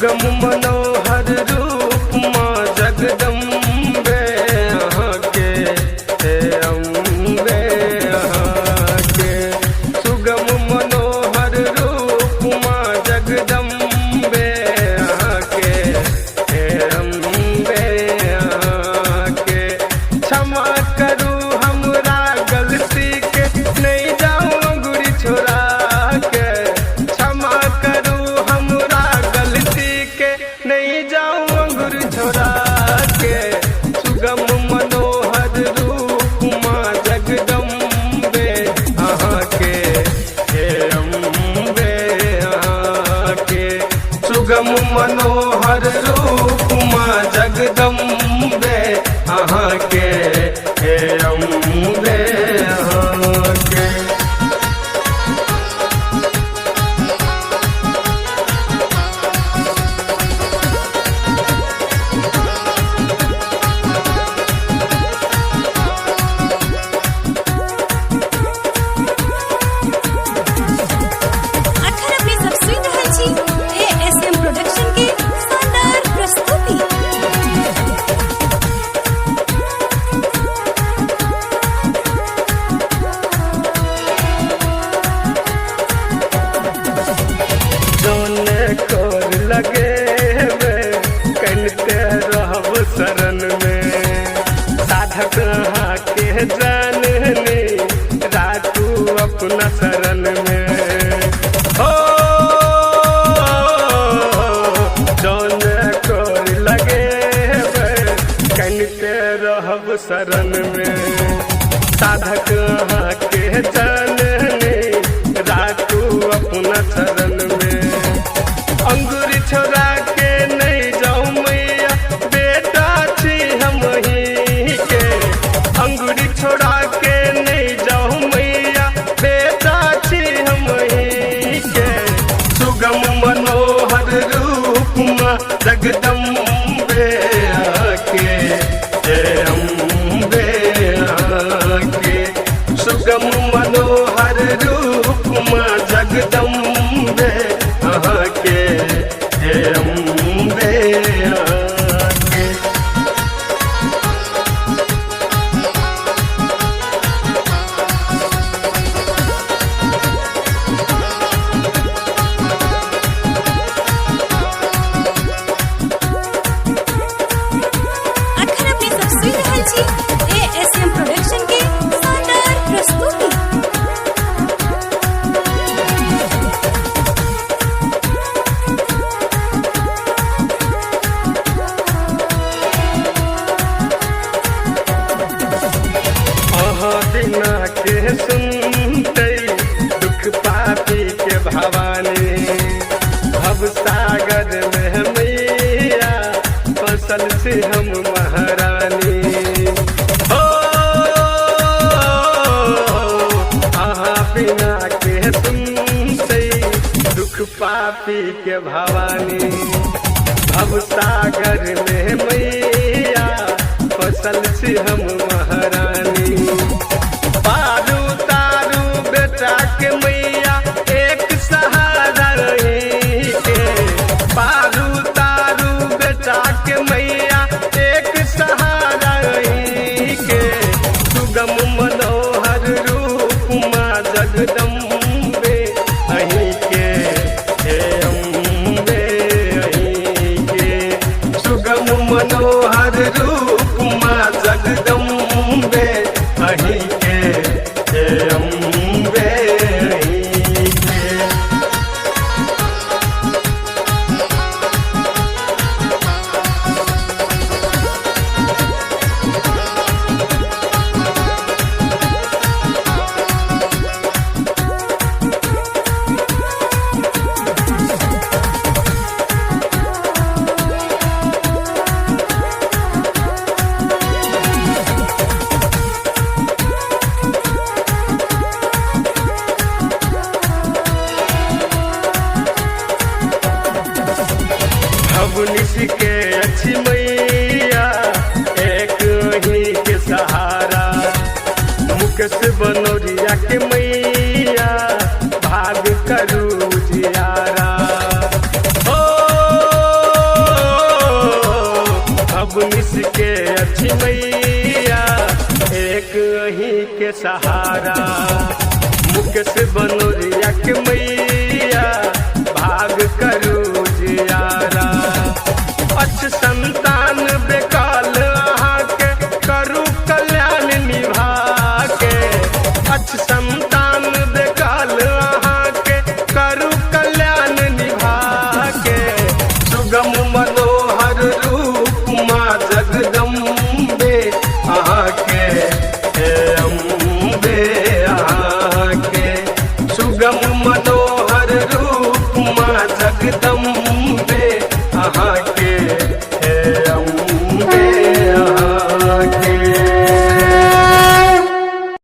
सुगम मनोहर रूप माँ जगदम्बे यहाँ के हे अम्बे यहाँ के सुगम मनोहर रूप माँ जगदम्बे यहाँ के हे अम्बे यहाँ के क्षमा करू हमरा गलती के नहीं जाऊँ अंगुरी छोड़ा के क्षमा करू हमरा गलती के नहीं जाऊँ अंगुरी छोड़ा के सुगम मनोहर रूप माँ जगदम्बे यहाँ के हे अम्बे यहाँ के सुगम मनोहर रूप माँ जगदम्बे यहाँ के हे अम्बे यहाँ के अखन अपने सब सुनि रहल छी एएसएम प्रोडक्शन के शानदार प्रस्तुति। जोने कोर लगे वे कनते रहब शरण में साधक हाँ के जाननी राखू अपना शरण में हो जोने कोर लगे वे कनते रहब शरण में साधक हाँ के जाननी राखू अपना शरण में अंगूरी छोड़ा के नहीं जाऊं मैया बेटा छी हम ही के अंगूरी छोड़ा के नहीं जाऊं मैया बेटा छी हम ही के सुगम मनोहर रूप माँ जगदम्बे आके हे अम्बे आके सुगम मनोहर रूप माँ जगदम्बे यहाँ के हे अम्बे यहाँ के अखन अपने सब सुनि रहल छी एएसएम प्रोडक्शन के शानदार प्रस्तुति। अहाँ बिना के सुनते दुख पापी के भवानी भव सागर में मैया फसल से हम महारानी हो अहाँ बिना के सुनते दुख पापी के भवानी भव सागर में मैया फसल से हम महारानी पारू तारू बेटा के मैया एक सहारा रही के पारू तारू बेटा के मैया एक सहारा रही के सुगम मनोहर रूप माँ जगदम्बे अहीं के हे अम्बे अहीं के सुगम मनोहर रूप माँ जगदम्बे अहीं के हे अम्बे अहीं के भवनिश के अच्छी मैया एक ही के सहारा मुकेश बनोरिया के मैया भाग करू जियारा हो के सहारा। मुकेश बनोरिया के मैया भाग करू जियारा। अच्छ संतान बेकाल अहाँ के करू कल्याण निभा के। अच्छ संतान बेकाल अहाँ के करू कल्याण निभा के। सुगम मनोहर रूप माँ जगदम्बे अहाँ के, हे अम्बे अहाँ के। सुगम मनोहर रूप माँ जगदम्बे